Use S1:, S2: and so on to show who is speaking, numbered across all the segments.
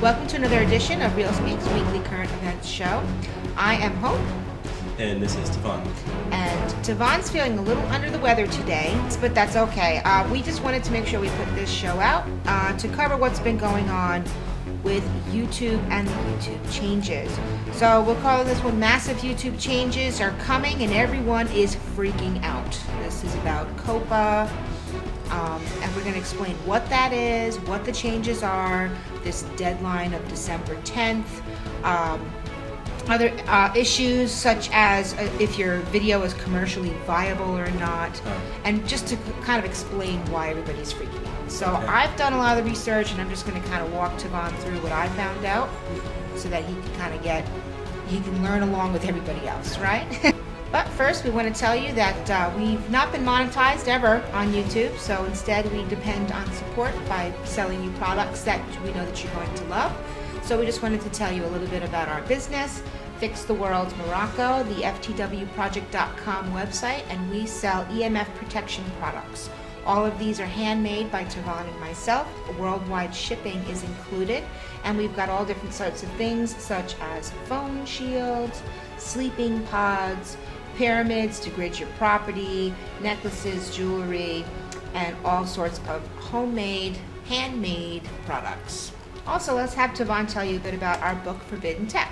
S1: Welcome to another edition of Real Speak's weekly current events show. I am Hope.
S2: And this is Tavon.
S1: And Tavon's feeling a little under the weather today, but that's okay. We just wanted to make sure we put this show out to cover what's been going on with YouTube and the YouTube changes. So we'll call this one Massive YouTube Changes Are Coming and Everyone is Freaking Out. This is about COPA, and we're going to explain what that is, what the changes are, this deadline of December 10th, other issues such as if your video is commercially viable or not, and just to kind of explain why everybody's freaking out. So okay. I've done a lot of the research, and I'm just going to kind of walk Tavon through what I found out so that he can kind of he can learn along with everybody else, right? But first, we want to tell you that we've not been monetized ever on YouTube, so instead we depend on support by selling you products that we know that you're going to love. So we just wanted to tell you a little bit about our business, Fix the World Morocco, the ftwproject.com website, and we sell EMF Protection products. All of these are handmade by Tavon and myself. Worldwide shipping is included, and we've got all different sorts of things such as phone shields, sleeping pods, pyramids to grid your property, necklaces, jewelry, and all sorts of homemade, handmade products. Also, let's have Tavon tell you a bit about our book, Forbidden Tech.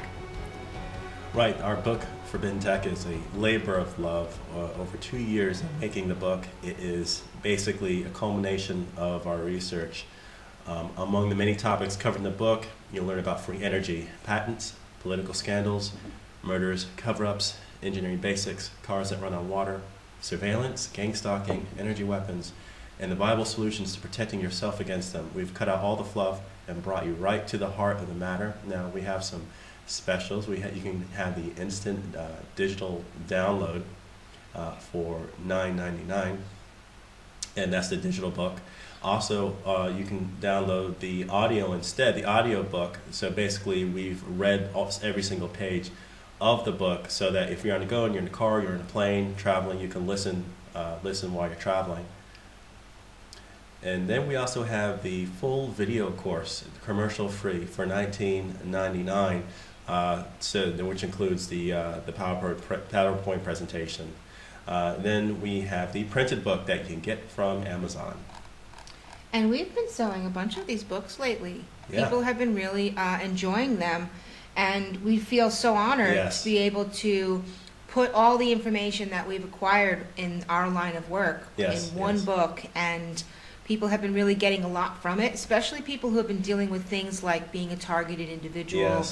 S2: Right, our book, Forbidden Tech, is a labor of love. Over 2 years of making the book, it is basically a culmination of our research. Among the many topics covered in the book, you'll learn about free energy, patents, political scandals, murders, cover-ups, engineering basics, cars that run on water, surveillance, gang stalking, energy weapons, and the viable solutions to protecting yourself against them. We've cut out all the fluff and brought you right to the heart of the matter. Now we have some specials. You can have the instant digital download for $9.99, and that's the digital book. Also, you can download the audio instead, the audio book. So basically, we've read every single page of the book, so that if you're on the go and you're in the car, you're in a plane, traveling, you can listen while you're traveling. And then we also have the full video course, commercial free, for $19.99, which includes the PowerPoint presentation. Then we have the printed book that you can get from Amazon.
S1: And we've been selling a bunch of these books lately.
S2: Yeah.
S1: People have been really enjoying them, and we feel so honored to be able to put all the information that we've acquired in our line of work in one book, and people have been really getting a lot from it, especially people who have been dealing with things like being a targeted individual,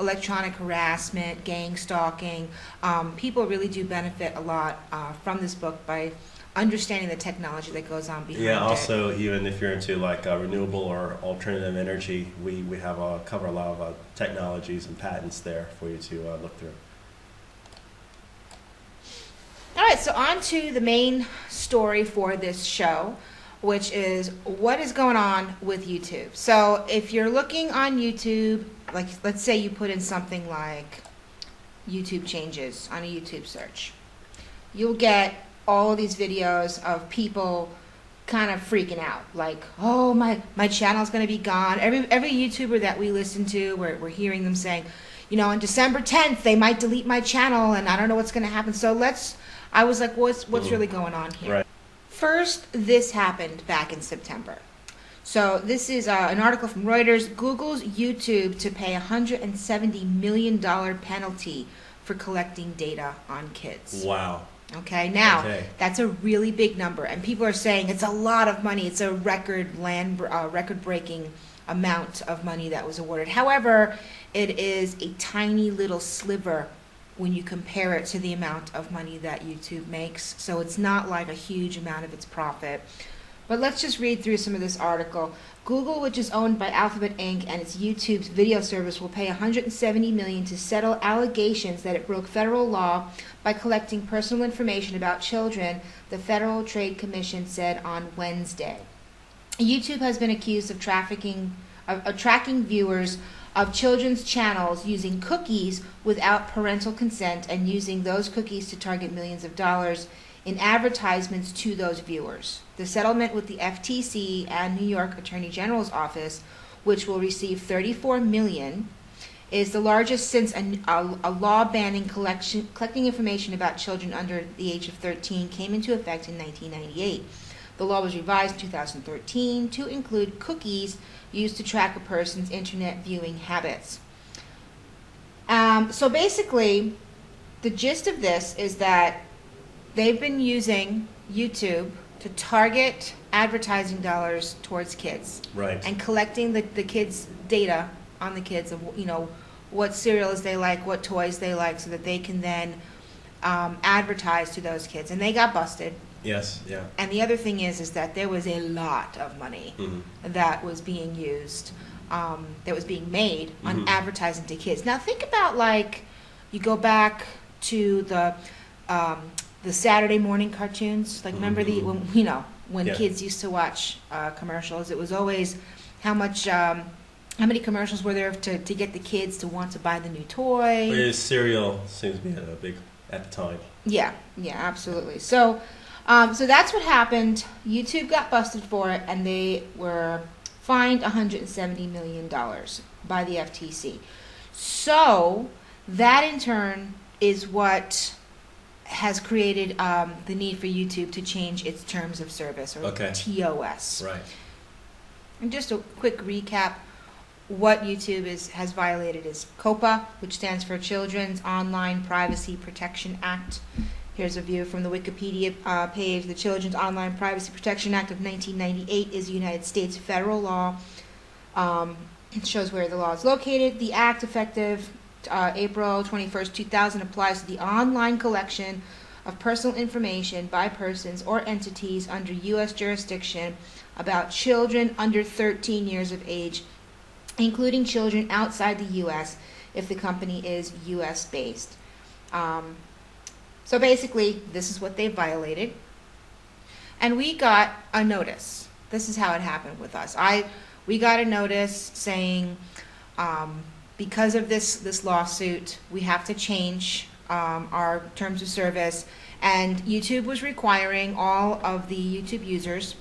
S1: electronic harassment, gang stalking. People really do benefit a lot from this book by understanding the technology that goes on behind it.
S2: Yeah, also even if you're into like renewable or alternative energy, we have cover a lot of technologies and patents there for you to look through.
S1: All right, so on to the main story for this show, which is what is going on with YouTube. So if you're looking on YouTube, like let's say you put in something like YouTube changes on a YouTube search, you'll get all of these videos of people kind of freaking out, like, oh, my channel's going to be gone. Every YouTuber that we listen to, we're hearing them saying, you know, on December 10th they might delete my channel, and I don't know what's going to happen. So I was like, what's really going on here?
S2: Right.
S1: First, this happened back in September. So this is an article from Reuters. Google's YouTube to pay $170 million penalty for collecting data on kids.
S2: Wow.
S1: Okay, now that's a really big number, and people are saying it's a lot of money. It's a record-breaking amount of money that was awarded. However, it is a tiny little sliver when you compare it to the amount of money that YouTube makes. So it's not like a huge amount of its profit. But let's just read through some of this article. Google, which is owned by Alphabet Inc. and its YouTube's video service, will pay $170 million to settle allegations that it broke federal law by collecting personal information about children, the Federal Trade Commission said on Wednesday. YouTube has been accused of tracking viewers of children's channels using cookies without parental consent and using those cookies to target millions of dollars in advertisements to those viewers. The settlement with the FTC and New York Attorney General's office which will receive $34 million, is the largest since a law banning collecting information about children under the age of 13 came into effect in 1998. The law was revised in 2013 to include cookies used to track a person's internet viewing habits. So basically, the gist of this is that they've been using YouTube to target advertising dollars towards kids.
S2: Right.
S1: And collecting the kids' data on the kids of, what cereals they like, what toys they like, so that they can then advertise to those kids. And they got busted.
S2: Yes, yeah.
S1: And the other thing is that there was a lot of money that was being used, that was being made on advertising to kids. Now think about, like, you go back to the Saturday morning cartoons. Like, remember when kids used to watch commercials? It was always how many commercials were there to get the kids to want to buy the new toy?
S2: Whereas cereal seems to be big at the time.
S1: Yeah, absolutely. So that's what happened. YouTube got busted for it, and they were fined $170 million by the FTC. So that in turn is what has created the need for YouTube to change its terms of service, or TOS.
S2: Right.
S1: And just a quick recap, what YouTube has violated is COPPA, which stands for Children's Online Privacy Protection Act. Here's a view from the Wikipedia page. The Children's Online Privacy Protection Act of 1998 is a United States federal law. It shows where the law is located. The act, effective April 21st, 2000, applies to the online collection of personal information by persons or entities under U.S. jurisdiction about children under 13 years of age, including children outside the U.S. if the company is U.S. based. So basically, this is what they violated. And we got a notice. This is how it happened with us. We got a notice saying, because of this lawsuit, we have to change our terms of service. And YouTube was requiring all of the YouTube users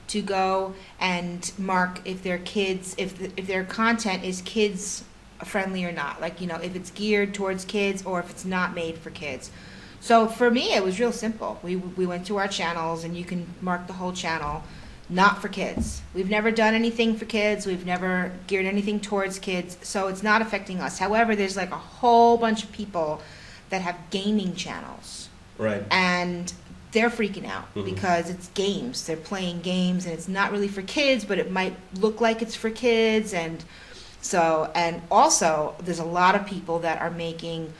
S1: to go and mark if their kids, if their content is kids friendly or not. Like, if it's geared towards kids or if it's not made for kids. So for me, it was real simple. We went to our channels, and you can mark the whole channel, not for kids. We've never done anything for kids. We've never geared anything towards kids, so it's not affecting us. However, there's like a whole bunch of people that have gaming channels. Right. And they're freaking out because it's games. They're playing games, and it's not really for kids, but it might look like it's for kids. And also, there's a lot of people that are making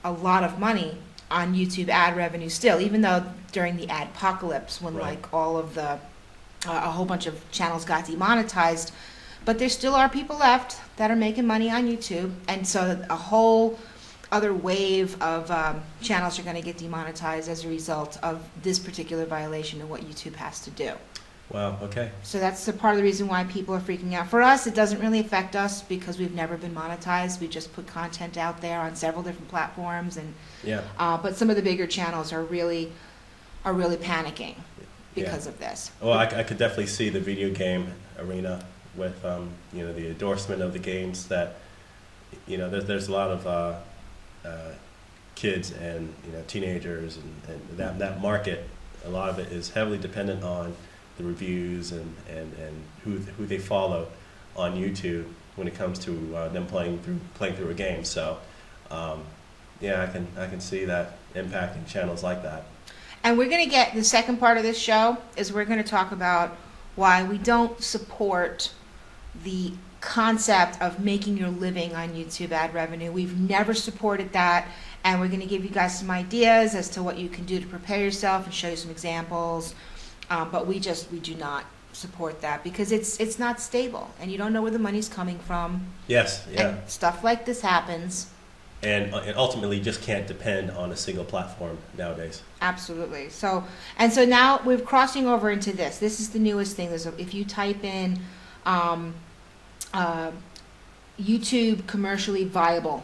S1: a lot of money on YouTube ad revenue still, even though during the adpocalypse, when like all of the a whole bunch of channels got demonetized, but there still are people left that are making money on YouTube, and so a whole other wave of channels are going to get demonetized as a result of this particular violation of what YouTube has to do.
S2: Wow, okay. So
S1: that's a part of the reason why people are freaking out. For us, it doesn't really affect us because we've never been monetized. We just put content out there on several different platforms, and but some of the bigger channels are really panicking because of this.
S2: Well, I could definitely see the video game arena with the endorsement of the games that there's a lot of kids and teenagers and that market. A lot of it is heavily dependent on the reviews and who they follow on YouTube when it comes to them playing through a game. So I can see that impacting channels like that.
S1: And we're going to get the second part of this show is we're going to talk about why we don't support the concept of making your living on YouTube ad revenue. We've never supported that, and we're going to give you guys some ideas as to what you can do to prepare yourself and show you some examples. But we do not support that because it's not stable, and you don't know where the money's coming from.
S2: Yes, yeah.
S1: And stuff like this happens.
S2: And ultimately just can't depend on a single platform nowadays. Absolutely.
S1: So now we're crossing over into this. This is the newest thing. If you type in YouTube commercially viable,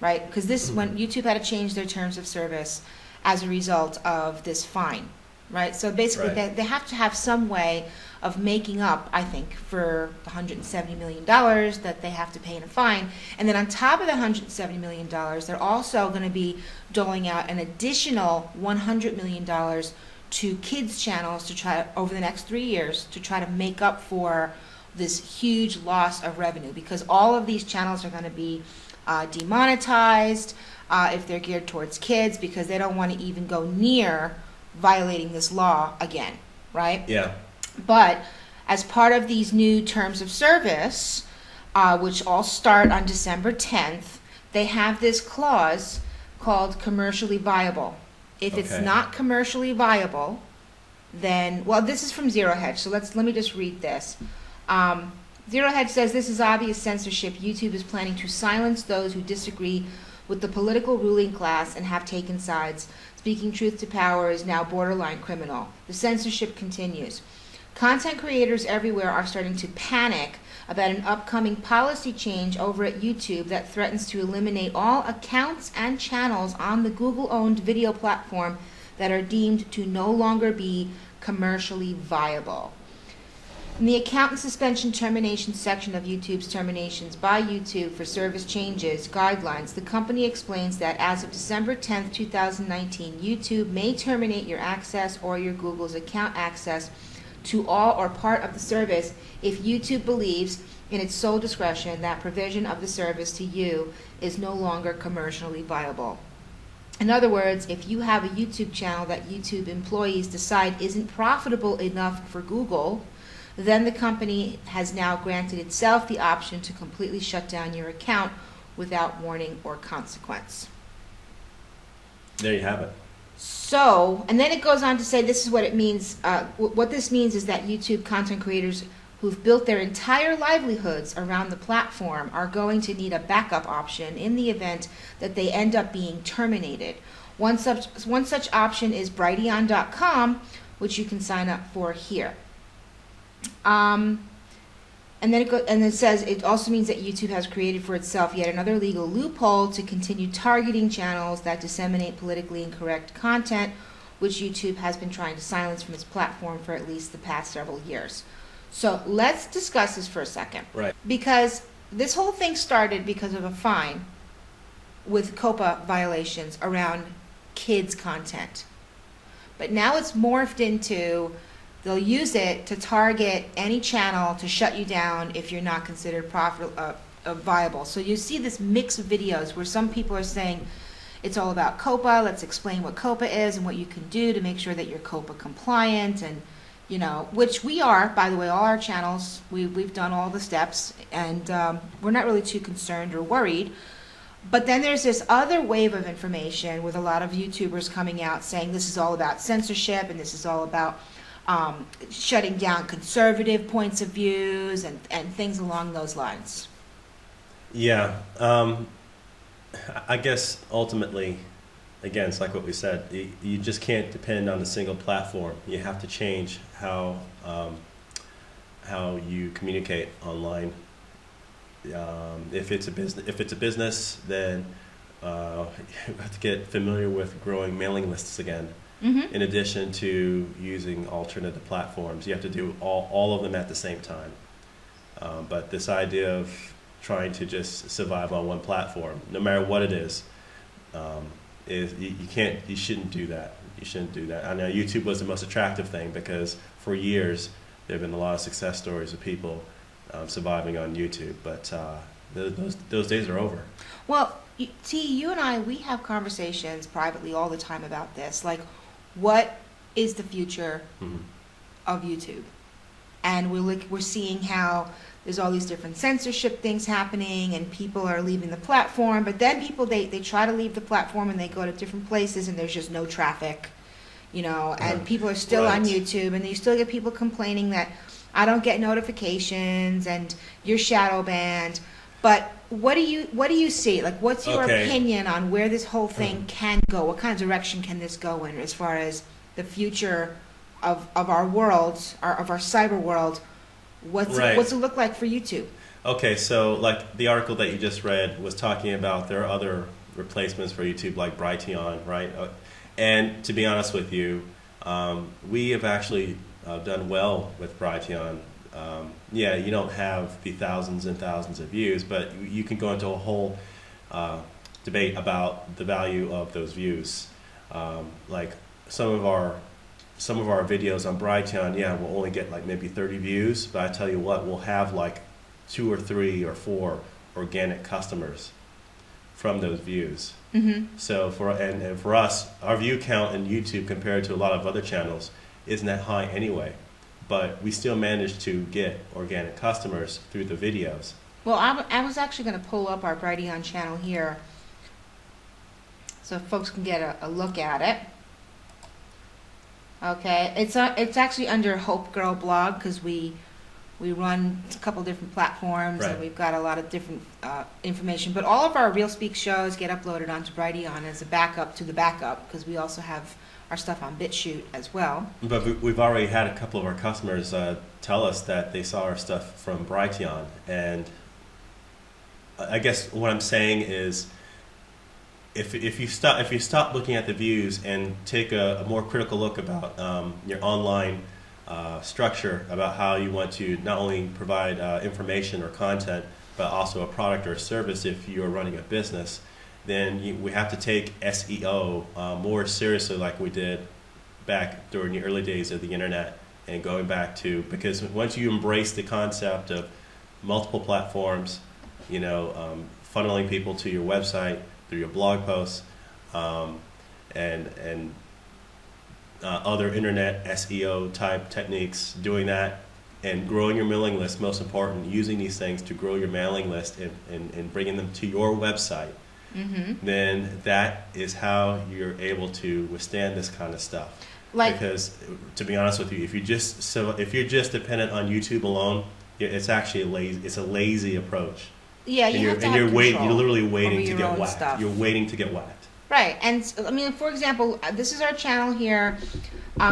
S1: right? Because when YouTube had to change their terms of service as a result of this fine. Right, so basically they have to have some way of making up, I think, for the $170 million that they have to pay in a fine. And then on top of the $170 million, they're also going to be doling out an additional $100 million to kids channels to try, over the next 3 years, to try to make up for this huge loss of revenue, because all of these channels are going to be demonetized if they're geared towards kids, because they don't want to even go near violating this law again, right?
S2: Yeah.
S1: But as part of these new terms of service, which all start on December 10th, they have this clause called commercially viable. If it's not commercially viable, then, well, this is from Zero Hedge, so let me just read this. Zero Hedge says, this is obvious censorship. YouTube is planning to silence those who disagree with the political ruling class and have taken sides. Speaking truth to power is now borderline criminal. The censorship continues. Content creators everywhere are starting to panic about an upcoming policy change over at YouTube that threatens to eliminate all accounts and channels on the Google-owned video platform that are deemed to no longer be commercially viable. In the account and suspension termination section of YouTube's terminations by YouTube for service changes guidelines, the company explains that as of December 10, 2019, YouTube may terminate your access or your Google's account access to all or part of the service if YouTube believes in its sole discretion that provision of the service to you is no longer commercially viable. In other words, if you have a YouTube channel that YouTube employees decide isn't profitable enough for Google, then the company has now granted itself the option to completely shut down your account without warning or consequence.
S2: There you have it.
S1: So, and then it goes on to say this is what it means. What this means is that YouTube content creators who've built their entire livelihoods around the platform are going to need a backup option in the event that they end up being terminated. One such option is Brighteon.com, which you can sign up for here. And then it says it also means that YouTube has created for itself yet another legal loophole to continue targeting channels that disseminate politically incorrect content, which YouTube has been trying to silence from its platform for at least the past several years. So let's discuss this for a second.
S2: Right.
S1: Because this whole thing started because of a fine with COPPA violations around kids content. But now it's morphed into they'll use it to target any channel to shut you down if you're not considered viable. So you see this mix of videos where some people are saying it's all about COPPA, let's explain what COPPA is and what you can do to make sure that you're COPPA compliant, and you know, which we are, by the way, all our channels, we've done all the steps, and we're not really too concerned or worried. But then there's this other wave of information with a lot of YouTubers coming out saying this is all about censorship and this is all about shutting down conservative points of views and things along those lines.
S2: Yeah, I guess ultimately, again, it's like what we said, you just can't depend on a single platform. You have to change how you communicate online. If it's a business, then you have to get familiar with growing mailing lists again. Mm-hmm. In addition to using alternative platforms, you have to do all of them at the same time. But this idea of trying to just survive on one platform, no matter what it is you shouldn't do that. You shouldn't do that. I know YouTube was the most attractive thing because for years there have been a lot of success stories of people surviving on YouTube, but those days are over.
S1: Well, T, you and I, we have conversations privately all the time about this. Like, what is the future of YouTube? And we're seeing how there's all these different censorship things happening and people are leaving the platform, but then people, they try to leave the platform and they go to different places and there's just no traffic, you know, and people are still on YouTube, and you still get people complaining that I don't get notifications and you're shadow banned. But what do you see? Like, what's your opinion on where this whole thing can go? What kind of direction can this go in as far as the future of our world, of our cyber world? What's it look like for YouTube?
S2: Okay, so like the article that you just read was talking about there are other replacements for YouTube like Brighteon, right? And to be honest with you, we have actually done well with Brighteon. Yeah, you don't have the thousands and thousands of views, but you can go into a whole debate about the value of those views. Like some of our videos on Brighteon, yeah, we'll only get like maybe 30 views, but I tell you what, we'll have like 2 or 3 or 4 organic customers from those views.
S1: Mm-hmm.
S2: So for us, our view count in YouTube compared to a lot of other channels isn't that high anyway, but we still manage to get organic customers through the videos.
S1: Well, I was actually going to pull up our Brighteon channel here so folks can get a look at it. Okay, it's actually under Hope Girl blog because we run a couple different platforms,
S2: right,
S1: and we've got a lot of different information. But all of our Real Speak shows get uploaded onto Brighteon as a backup to the backup because we also have our stuff on BitChute as well.
S2: But we've already had a couple of our customers tell us that they saw our stuff from Brighteon, and I guess what I'm saying is, if you stop looking at the views and take a more critical look about your online structure, about how you want to not only provide information or content, but also a product or a service if you're running a business, then we have to take SEO more seriously, like we did back during the early days of the internet, and going back to, because once you embrace the concept of multiple platforms, you know, funneling people to your website through your blog posts, and other internet SEO type techniques, doing that and growing your mailing list, most important, using these things to grow your mailing list and bringing them to your website,
S1: Mm-hmm.
S2: then that is how you're able to withstand this kind of stuff. Because to be honest with you, if you're just dependent on YouTube alone, it's actually a lazy approach.
S1: Yeah, you have to have control.
S2: You're literally waiting to
S1: your
S2: get
S1: own
S2: whacked.
S1: stuff.
S2: You're waiting to get whacked.
S1: Right, and I mean, for example, this is our channel here.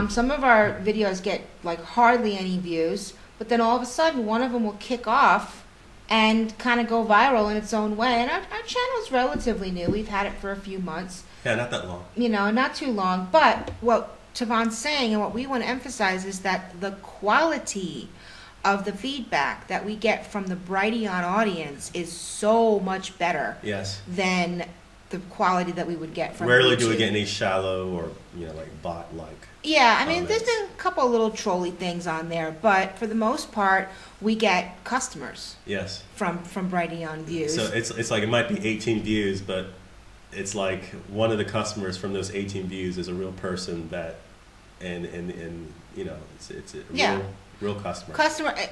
S1: Some of our videos get like hardly any views, but then all of a sudden one of them will kick off and kind of go viral in its own way. And our channel is relatively new. We've had it for a few months.
S2: Yeah, not that long.
S1: You know, not too long. But what Tavon's saying and what we want to emphasize is that the quality of the feedback that we get from the Brighteon audience is so much better,
S2: yes,
S1: than the quality that we would get from
S2: Rarely
S1: YouTube.
S2: do we get any shallow or, you know, like bot-like.
S1: Yeah, I mean,
S2: comments.
S1: there's been a couple of little trolly things on there, but for the most part, we get customers
S2: Yes.
S1: from Brighteon views.
S2: So it's like it might be 18 views, but it's like one of the customers from those 18 views is a real person that, and you know, it's a
S1: Yeah.
S2: real customer.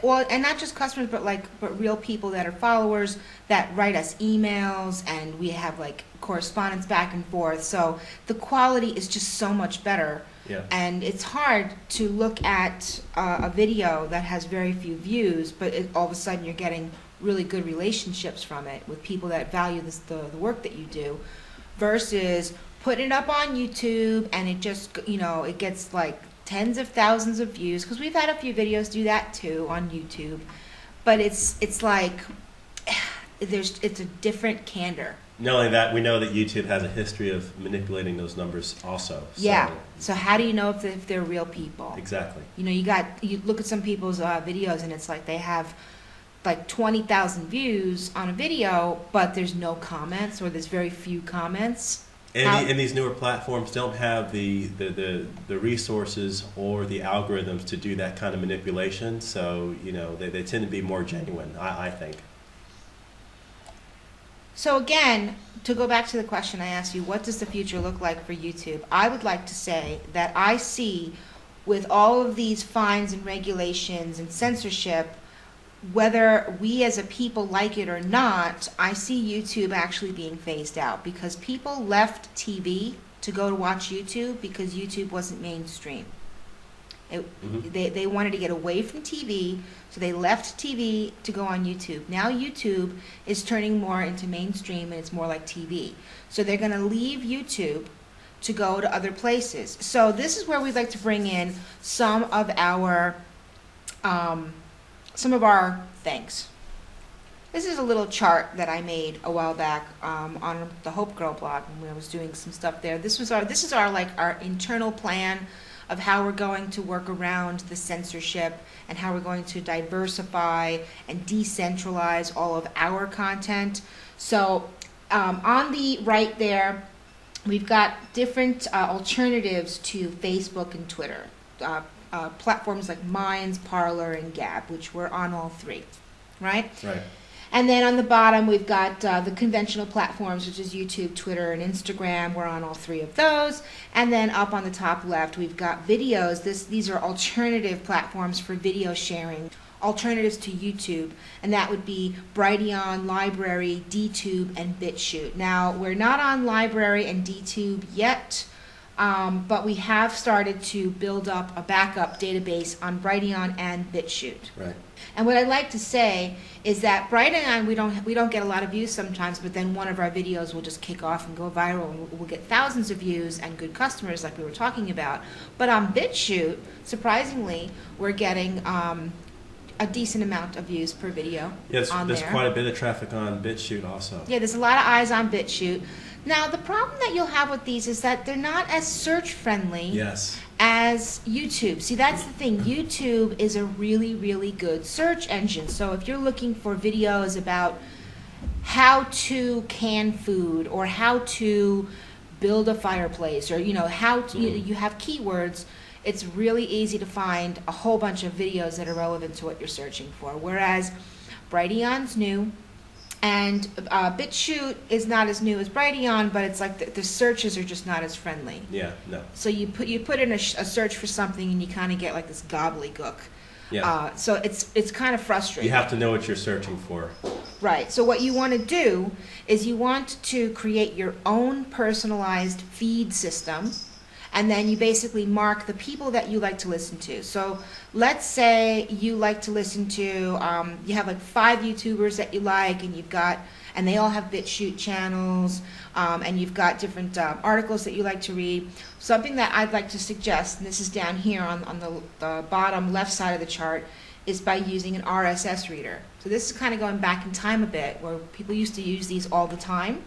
S1: Well, and not just customers, but real people that are followers that write us emails, and we have like correspondence back and forth. So the quality is just so much better.
S2: Yeah.
S1: And it's hard to look at a video that has very few views, but all of a sudden you're getting really good relationships from it with people that value the work that you do, versus putting it up on YouTube and it just, you know, it gets like tens of thousands of views, because we've had a few videos do that too on YouTube, but it's like it's a different candor.
S2: Not only that, we know that YouTube has a history of manipulating those numbers also. So.
S1: Yeah. So how do you know if they're real people?
S2: Exactly.
S1: You know, you look at some people's videos and it's like they have like 20,000 views on a video, but there's no comments, or there's very few comments.
S2: And these newer platforms don't have the resources or the algorithms to do that kind of manipulation. So, you know, they tend to be more genuine, I think.
S1: So again, to go back to the question I asked you, what does the future look like for YouTube? I would like to say that I see, with all of these fines and regulations and censorship, whether we as a people like it or not, I see YouTube actually being phased out, because people left TV to go to watch YouTube because YouTube wasn't mainstream. They wanted to get away from TV, so they left TV to go on YouTube. Now YouTube is turning more into mainstream, and it's more like TV. So they're going to leave YouTube to go to other places. So this is where we'd like to bring in some of our things. This is a little chart that I made a while back on the Hope Girl blog when I was doing some stuff there. This is our internal plan of how we're going to work around the censorship and how we're going to diversify and decentralize all of our content. So on the right there, we've got different alternatives to Facebook and Twitter. Platforms like Minds, Parler, and Gab, which we're on all three, right?
S2: Right.
S1: And then on the bottom, we've got the conventional platforms, which is YouTube, Twitter, and Instagram. We're on all three of those. And then up on the top left, we've got videos. These are alternative platforms for video sharing, alternatives to YouTube. And that would be Brighteon, Library, DTube, and BitChute. Now, we're not on Library and DTube yet. But we have started to build up a backup database on Brighteon and BitChute.
S2: Right.
S1: And what I'd like to say is that Brighteon, we don't get a lot of views sometimes, but then one of our videos will just kick off and go viral, and we'll get thousands of views and good customers like we were talking about. But on BitChute, surprisingly, we're getting a decent amount of views per video.
S2: Yes,
S1: on
S2: there's
S1: there.
S2: quite a bit of traffic on BitChute also.
S1: Yeah, there's a lot of eyes on BitChute. Now, the problem that you'll have with these is that they're not as search friendly
S2: Yes.
S1: as YouTube. See, that's the thing. YouTube is a really, really good search engine. So if you're looking for videos about how to can food or how to build a fireplace or, how to, you have keywords, it's really easy to find a whole bunch of videos that are relevant to what you're searching for. Whereas Brighteon's new, and BitChute is not as new as Brighteon, but it's like the searches are just not as friendly.
S2: Yeah, no.
S1: So you put in a search for something and you kind of get like this gobbledygook.
S2: Yeah.
S1: So it's kind of frustrating.
S2: You have to know what you're searching for.
S1: Right. So what you want to do is you want to create your own personalized feed system, and then you basically mark the people that you like to listen to. So let's say you like to listen to, you have like 5 YouTubers that you like, and they all have BitChute channels, and you've got different articles that you like to read. Something that I'd like to suggest, and this is down here on the bottom left side of the chart, is by using an RSS reader. So this is kind of going back in time a bit, where people used to use these all the time,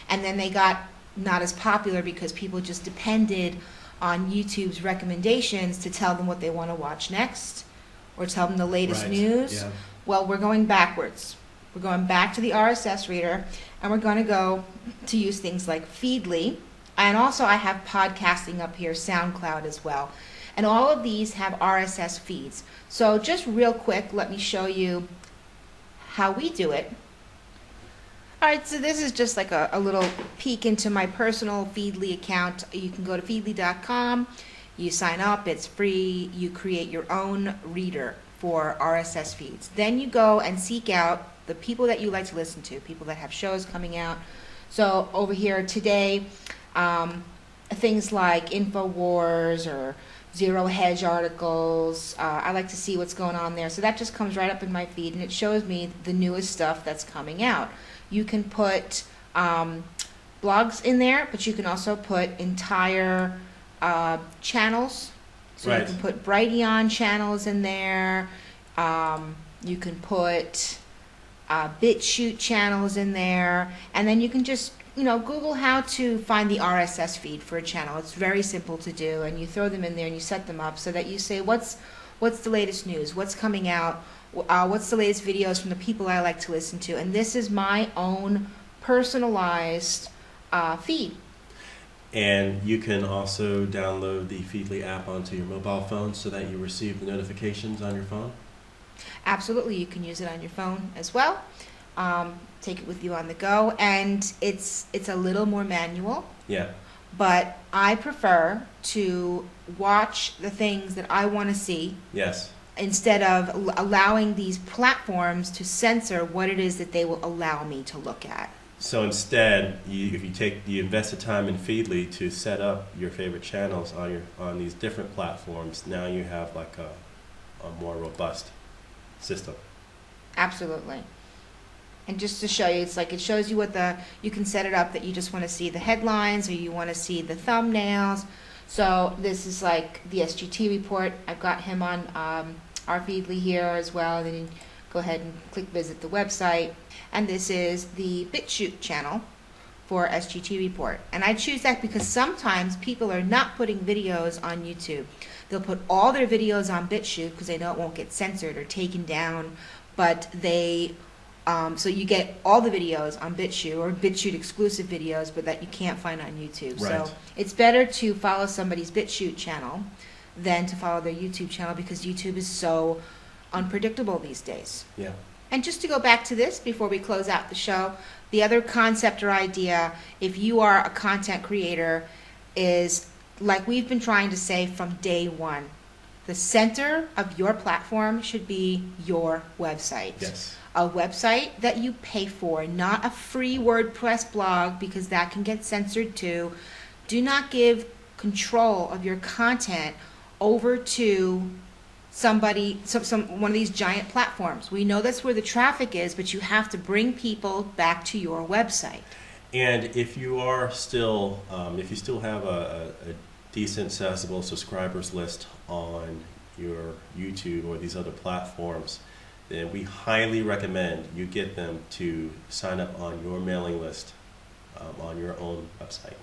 S1: and then they got not as popular because people just depended on YouTube's recommendations to tell them what they want to watch next or tell them the latest
S2: Right.
S1: news.
S2: Yeah.
S1: Well, we're going backwards. We're going back to the RSS reader, and we're going to go to use things like Feedly. And also I have podcasting up here, SoundCloud as well. And all of these have RSS feeds. So just real quick, let me show you how we do it. All right, so this is just like a little peek into my personal Feedly account. You can go to feedly.com, you sign up, it's free, you create your own reader for RSS feeds. Then you go and seek out the people that you like to listen to, people that have shows coming out. So over here today, things like InfoWars or Zero Hedge articles. I like to see what's going on there. So that just comes right up in my feed, and it shows me the newest stuff that's coming out. You can put blogs in there, but you can also put entire channels. So
S2: Right.
S1: you can put Brighteon channels in there. You can put BitChute channels in there, and then you can just Google how to find the RSS feed for a channel. It's very simple to do, and you throw them in there and you set them up so that you say what's the latest news, what's coming out, what's the latest videos from the people I like to listen to, and this is my own personalized feed.
S2: And you can also download the Feedly app onto your mobile phone so that you receive the notifications on your phone.
S1: Absolutely, you can use it on your phone as well. Take it with you on the go, and it's a little more manual.
S2: Yeah.
S1: But I prefer to watch the things that I want to see. Yes. Instead of allowing these platforms to censor what it is that they will allow me to look at.
S2: So instead, if you invest the time in Feedly to set up your favorite channels on these different platforms, now you have like a more robust system.
S1: Absolutely. And just to show you, it's like it shows you you can set it up that you just want to see the headlines or you want to see the thumbnails. So this is like the SGT report. I've got him on our Feedly here as well. Then you go ahead and click visit the website. And this is the BitChute channel for SGT report. And I choose that because sometimes people are not putting videos on YouTube. They'll put all their videos on BitChute because they know it won't get censored or taken down, but so you get all the videos on BitChute or BitChute exclusive videos, but that you can't find on YouTube.
S2: Right.
S1: So it's better to follow somebody's BitChute channel than to follow their YouTube channel because YouTube is so unpredictable these days.
S2: Yeah.
S1: And just to go back to this before we close out the show, the other concept or idea, if you are a content creator, is like we've been trying to say from day one, the center of your platform should be your website.
S2: Yes.
S1: A website that you pay for, not a free WordPress blog because that can get censored too. Do not give control of your content over to somebody, one of these giant platforms. We know that's where the traffic is, but you have to bring people back to your website.
S2: And if you are still, if you still have a decent, sizable subscribers list on your YouTube or these other platforms, then we highly recommend you get them to sign up on your mailing list on your own website.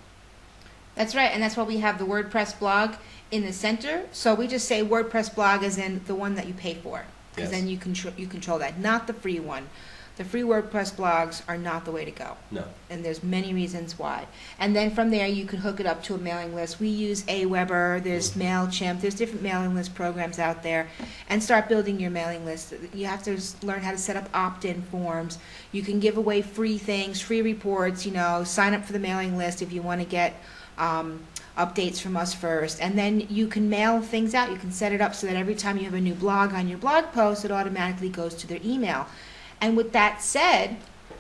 S1: That's right, and that's why we have the WordPress blog in the center. So we just say WordPress blog as in the one that you pay for, because
S2: Yes.
S1: then you control that, not the free one. The free WordPress blogs are not the way to go.
S2: No.
S1: And there's many reasons why. And then from there you can hook it up to a mailing list. We use Aweber, there's MailChimp, there's different mailing list programs out there, and start building your mailing list. You have to learn how to set up opt-in forms. You can give away free things, free reports, sign up for the mailing list if you want to get updates from us first. And then you can mail things out. You can set it up so that every time you have a new blog on your blog post, it automatically goes to their email. And with that said,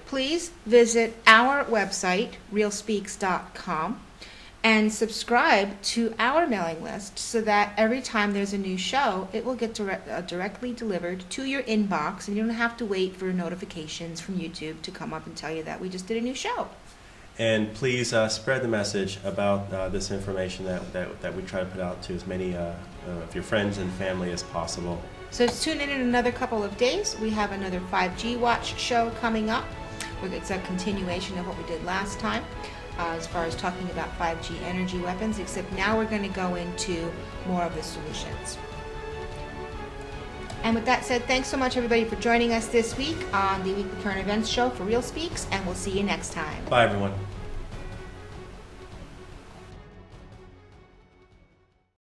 S1: please visit our website, realspeaks.com, and subscribe to our mailing list so that every time there's a new show, it will get directly delivered to your inbox, and you don't have to wait for notifications from YouTube to come up and tell you that we just did a new show.
S2: And please spread the message about this information that we try to put out to as many of your friends and family as possible.
S1: So tune in another couple of days. We have another 5G Watch show coming up. It's a continuation of what we did last time as far as talking about 5G energy weapons, except now we're going to go into more of the solutions. And with that said, thanks so much everybody for joining us this week on the Weekly Current Events Show for Real Speaks, and we'll see you next time.
S2: Bye, everyone.